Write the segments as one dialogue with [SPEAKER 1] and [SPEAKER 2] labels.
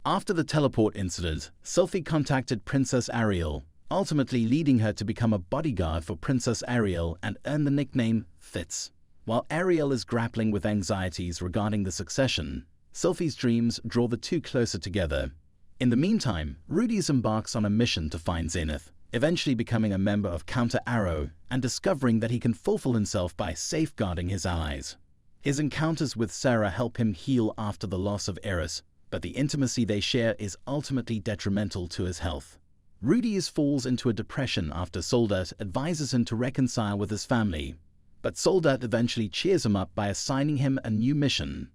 [SPEAKER 1] After the teleport incident, Sophie contacted Princess Ariel, ultimately leading her to become a bodyguard for Princess Ariel and earn the nickname Fitz. While Ariel is grappling with anxieties regarding the succession, Sophie's dreams draw the two closer together. In the meantime, Rudeus embarks on a mission to find Zenith, eventually becoming a member of Counter Arrow and discovering that he can fulfill himself by safeguarding his allies. His encounters with Sarah help him heal after the loss of Eris, but the intimacy they share is ultimately detrimental to his health. Rudeus falls into a depression after Soldat advises him to reconcile with his family, but Soldat eventually cheers him up by assigning him a new mission.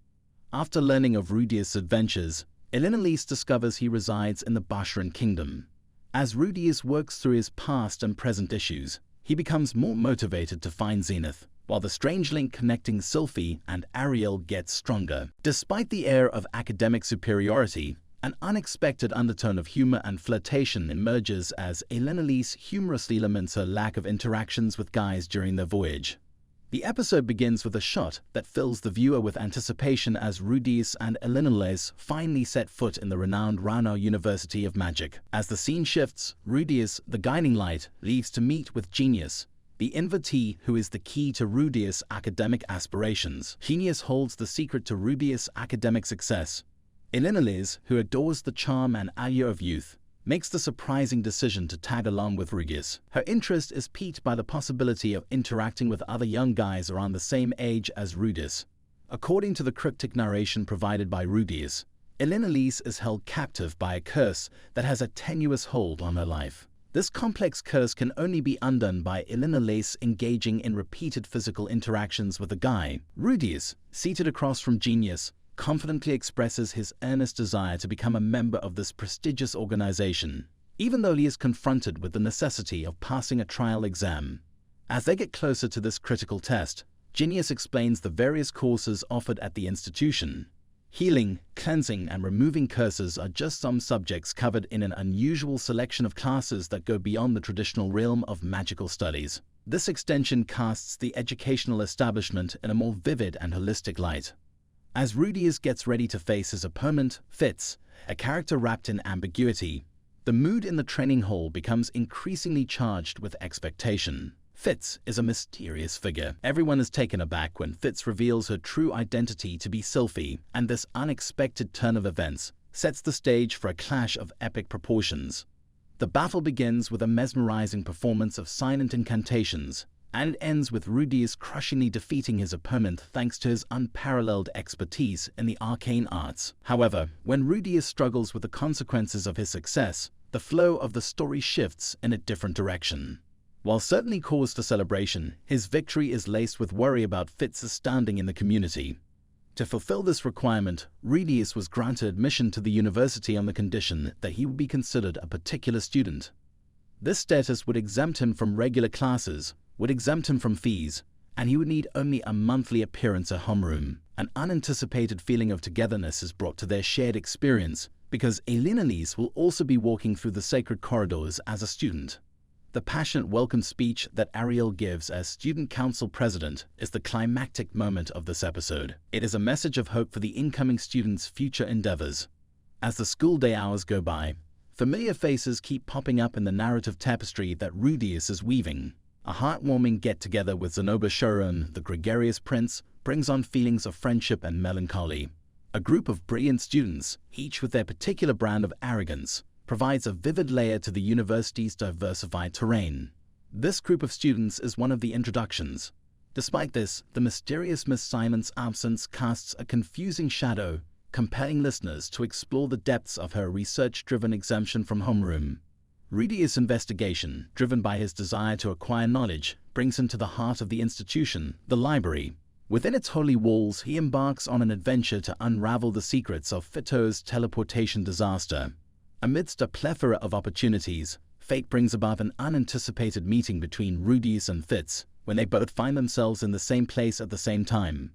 [SPEAKER 1] After learning of Rudeus' adventures, Elinalise discovers he resides in the Basharan Kingdom. As Rudeus works through his past and present issues, he becomes more motivated to find Zenith, while the strange link connecting Sophie and Ariel gets stronger. Despite the air of academic superiority, an unexpected undertone of humor and flirtation emerges as Elinalise humorously laments her lack of interactions with guys during their voyage. The episode begins with a shot that fills the viewer with anticipation as Rudeus and Elinalise finally set foot in the renowned Rano University of Magic. As the scene shifts, Rudeus, the guiding light, leaves to meet with Genius, the invitee who is the key to Rudeus' academic aspirations. Genius holds the secret to Rudeus' academic success. Elinalise, who adores the charm and allure of youth, makes the surprising decision to tag along with Rudeus. Her interest is piqued by the possibility of interacting with other young guys around the same age as Rudeus. According to the cryptic narration provided by Rudeus, Elinalise is held captive by a curse that has a tenuous hold on her life. This complex curse can only be undone by Elinalise engaging in repeated physical interactions with a guy. Rudeus, seated across from Genius, confidently expresses his earnest desire to become a member of this prestigious organization, even though he is confronted with the necessity of passing a trial exam. As they get closer to this critical test, Genius explains the various courses offered at the institution. Healing, cleansing, and removing curses are just some subjects covered in an unusual selection of classes that go beyond the traditional realm of magical studies. This extension casts the educational establishment in a more vivid and holistic light. As Rudeus gets ready to face his opponent, Fitz, a character wrapped in ambiguity, the mood in the training hall becomes increasingly charged with expectation. Fitz is a mysterious figure. Everyone is taken aback when Fitz reveals her true identity to be Sophie, and this unexpected turn of events sets the stage for a clash of epic proportions. The battle begins with a mesmerizing performance of silent incantations, and it ends with Rudeus crushingly defeating his opponent thanks to his unparalleled expertise in the arcane arts. However, when Rudeus struggles with the consequences of his success, the flow of the story shifts in a different direction. While certainly cause for celebration, his victory is laced with worry about Fitz's standing in the community. To fulfill this requirement, Rudeus was granted admission to the university on the condition that he would be considered a particular student. This status would exempt him from regular classes, would exempt him from fees, and he would need only a monthly appearance at homeroom. An unanticipated feeling of togetherness is brought to their shared experience because Elinalise will also be walking through the sacred corridors as a student. The passionate welcome speech that Ariel gives as student council president is the climactic moment of this episode. It is a message of hope for the incoming students' future endeavors. As the school day hours go by, familiar faces keep popping up in the narrative tapestry that Rudeus is weaving. A heartwarming get-together with Zenoba Shoron, the gregarious prince, brings on feelings of friendship and melancholy. A group of brilliant students, each with their particular brand of arrogance, provides a vivid layer to the university's diversified terrain. This group of students is one of the introductions. Despite this, the mysterious Miss Silent's absence casts a confusing shadow, compelling listeners to explore the depths of her research-driven exemption from homeroom. Rudeus' investigation, driven by his desire to acquire knowledge, brings him to the heart of the institution, the library. Within its holy walls, he embarks on an adventure to unravel the secrets of Fito's teleportation disaster. Amidst a plethora of opportunities, fate brings about an unanticipated meeting between Rudeus and Fitz, when they both find themselves in the same place at the same time.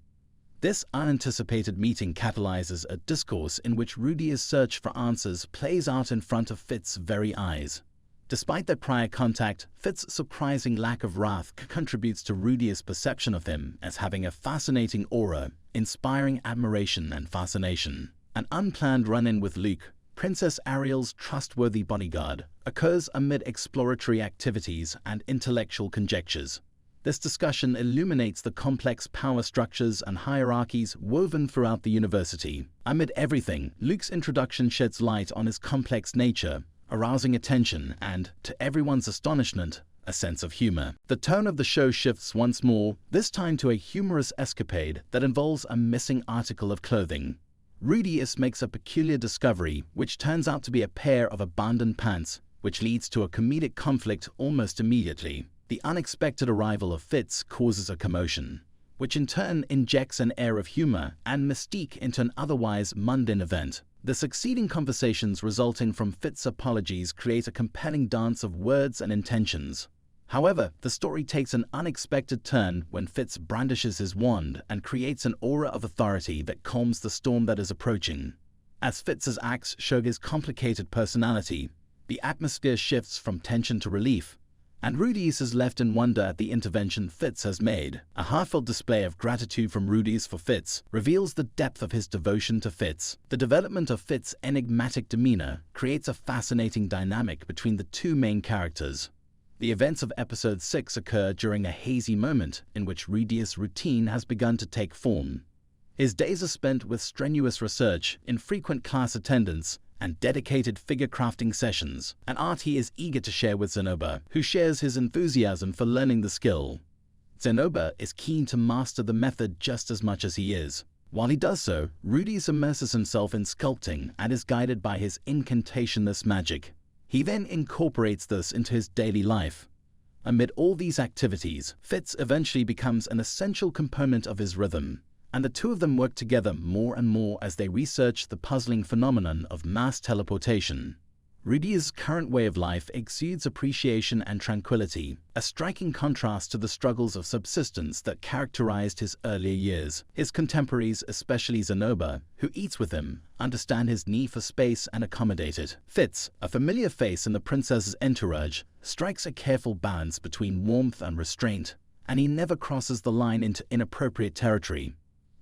[SPEAKER 1] This unanticipated meeting catalyzes a discourse in which Rudeus' search for answers plays out in front of Fitz's very eyes. Despite their prior contact, Fitz's surprising lack of wrath contributes to Rudeus' perception of him as having a fascinating aura, inspiring admiration and fascination. An unplanned run-in with Luke, Princess Ariel's trustworthy bodyguard, occurs amid exploratory activities and intellectual conjectures. This discussion illuminates the complex power structures and hierarchies woven throughout the university. Amid everything, Luke's introduction sheds light on his complex nature, arousing attention and, to everyone's astonishment, a sense of humor. The tone of the show shifts once more, this time to a humorous escapade that involves a missing article of clothing. Rudeus makes a peculiar discovery, which turns out to be a pair of abandoned pants, which leads to a comedic conflict almost immediately. The unexpected arrival of Fitz causes a commotion, which in turn injects an air of humor and mystique into an otherwise mundane event. The succeeding conversations resulting from Fitz's apologies create a compelling dance of words and intentions. However, the story takes an unexpected turn when Fitz brandishes his wand and creates an aura of authority that calms the storm that is approaching. As Fitz's acts show his complicated personality, the atmosphere shifts from tension to relief, and Rudeus is left in wonder at the intervention Fitz has made. A heartfelt display of gratitude from Rudeus for Fitz reveals the depth of his devotion to Fitz. The development of Fitz's enigmatic demeanor creates a fascinating dynamic between the two main characters. The events of episode 6 occur during a hazy moment in which Rudeus' routine has begun to take form. His days are spent with strenuous research, infrequent class attendance, and dedicated figure crafting sessions, an art he is eager to share with Zenoba, who shares his enthusiasm for learning the skill. Zenoba is keen to master the method just as much as he is. While he does so, Rudeus immerses himself in sculpting and is guided by his incantationless magic. He then incorporates this into his daily life. Amid all these activities, Fitz eventually becomes an essential component of his rhythm, and the two of them work together more and more as they research the puzzling phenomenon of mass teleportation. Rudeus' current way of life exudes appreciation and tranquility, a striking contrast to the struggles of subsistence that characterized his earlier years. His contemporaries, especially Zenoba, who eats with him, understand his need for space and accommodate it. Fitz, a familiar face in the princess's entourage, strikes a careful balance between warmth and restraint, and he never crosses the line into inappropriate territory.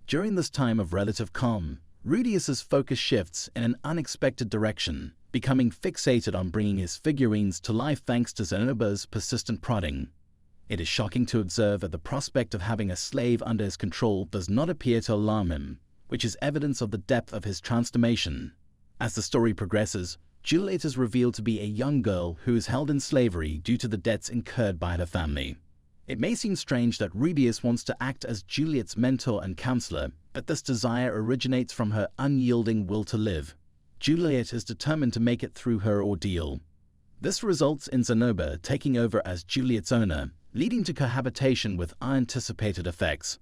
[SPEAKER 1] During this time of relative calm, Rudeus's focus shifts in an unexpected direction, becoming fixated on bringing his figurines to life thanks to Zenoba's persistent prodding. It is shocking to observe that the prospect of having a slave under his control does not appear to alarm him, which is evidence of the depth of his transformation. As the story progresses, Juliet is revealed to be a young girl who is held in slavery due to the debts incurred by her family. It may seem strange that Rudeus wants to act as Juliet's mentor and counselor, but this desire originates from her unyielding will to live. Juliet is determined to make it through her ordeal. This results in Zenoba taking over as Juliet's owner, leading to cohabitation with unanticipated effects.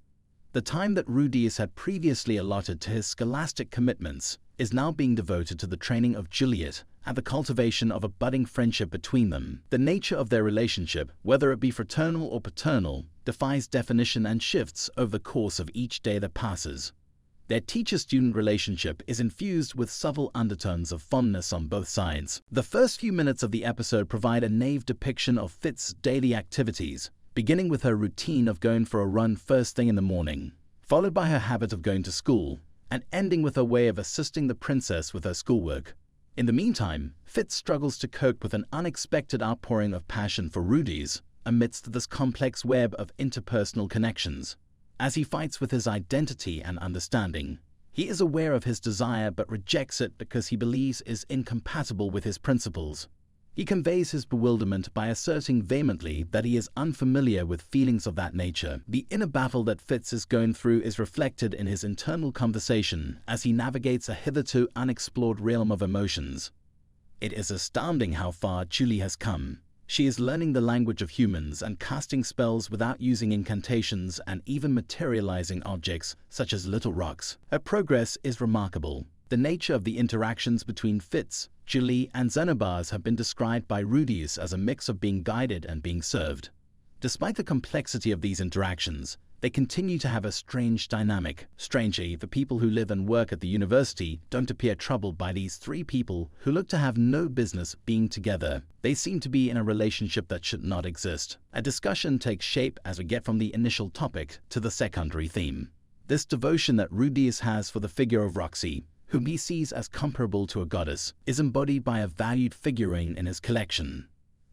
[SPEAKER 1] The time that Rudeus had previously allotted to his scholastic commitments is now being devoted to the training of Juliet and the cultivation of a budding friendship between them. The nature of their relationship, whether it be fraternal or paternal, defies definition and shifts over the course of each day that passes. Their teacher-student relationship is infused with subtle undertones of fondness on both sides. The first few minutes of the episode provide a naive depiction of Fitz's daily activities, beginning with her routine of going for a run first thing in the morning, followed by her habit of going to school, and ending with her way of assisting the princess with her schoolwork. In the meantime, Fitz struggles to cope with an unexpected outpouring of passion for Rudeus amidst this complex web of interpersonal connections. As he fights with his identity and understanding, he is aware of his desire but rejects it because he believes it is incompatible with his principles. He conveys his bewilderment by asserting vehemently that he is unfamiliar with feelings of that nature. The inner battle that Fitz is going through is reflected in his internal conversation as he navigates a hitherto unexplored realm of emotions. It is astounding how far Julie has come. She is learning the language of humans and casting spells without using incantations and even materializing objects such as little rocks. Her progress is remarkable. The nature of the interactions between Fitz, Julie, and Xenobars have been described by Rudeus as a mix of being guided and being served. Despite the complexity of these interactions, they continue to have a strange dynamic. Strangely, the people who live and work at the university don't appear troubled by these three people who look to have no business being together. They seem to be in a relationship that should not exist. A discussion takes shape as we get from the initial topic to the secondary theme. This devotion that Rudeus has for the figure of Roxy, whom he sees as comparable to a goddess, is embodied by a valued figurine in his collection.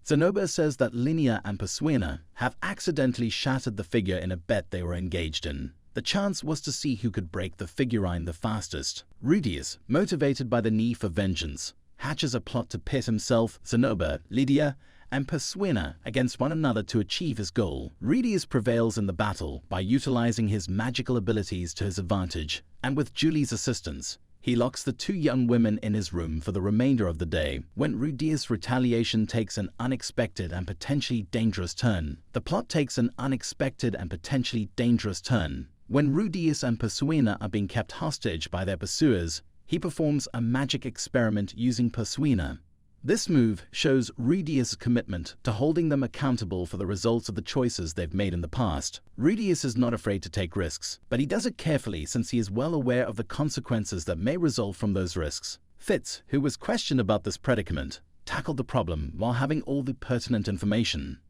[SPEAKER 1] Zenoba says that Linnea and Pursuina have accidentally shattered the figure in a bet they were engaged in. The chance was to see who could break the figurine the fastest. Rudeus, motivated by the need for vengeance, hatches a plot to pit himself, Zenoba, Lydia, and Pursuina against one another to achieve his goal. Rudeus prevails in the battle by utilizing his magical abilities to his advantage, and with Julie's assistance, he locks the two young women in his room for the remainder of the day. When Rudeus' retaliation takes an unexpected and potentially dangerous turn, the plot takes an unexpected and potentially dangerous turn. When Rudeus and Pursuina are being kept hostage by their pursuers, he performs a magic experiment using Pursuina. This move shows Rudeus' commitment to holding them accountable for the results of the choices they've made in the past. Rudeus is not afraid to take risks, but he does it carefully since he is well aware of the consequences that may result from those risks. Fitz, who was questioned about this predicament, tackled the problem while having all the pertinent information.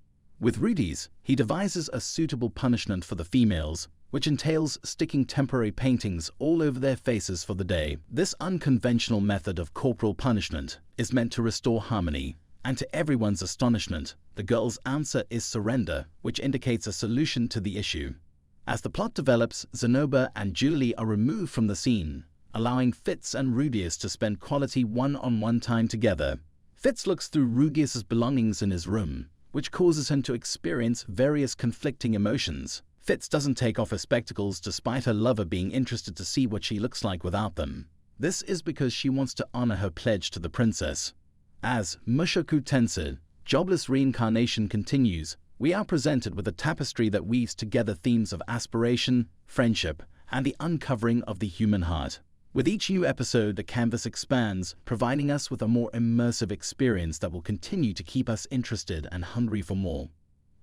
[SPEAKER 1] With Rudeus, he devises a suitable punishment for the females, which entails sticking temporary paintings all over their faces for the day. This unconventional method of corporal punishment is meant to restore harmony, and to everyone's astonishment, the girl's answer is surrender, which indicates a solution to the issue. As the plot develops, Zenoba and Julie are removed from the scene, allowing Fitz and Rudeus to spend quality one-on-one time together. Fitz looks through Rudeus' belongings in his room, which causes him to experience various conflicting emotions. Fitz doesn't take off her spectacles despite her lover being interested to see what she looks like without them. This is because she wants to honor her pledge to the princess. As Mushoku Tensei, jobless reincarnation continues, we are presented with a tapestry that weaves together themes of aspiration, friendship, and the uncovering of the human heart. With each new episode, the canvas expands, providing us with a more immersive experience that will continue to keep us interested and hungry for more.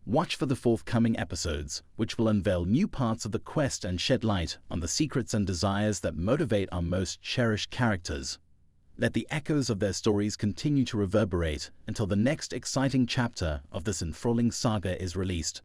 [SPEAKER 1] Watch for the forthcoming episodes, which will unveil new parts of the quest and shed light on the secrets and desires that motivate our most cherished characters. Let the echoes of their stories continue to reverberate until the next exciting chapter of this enthralling saga is released.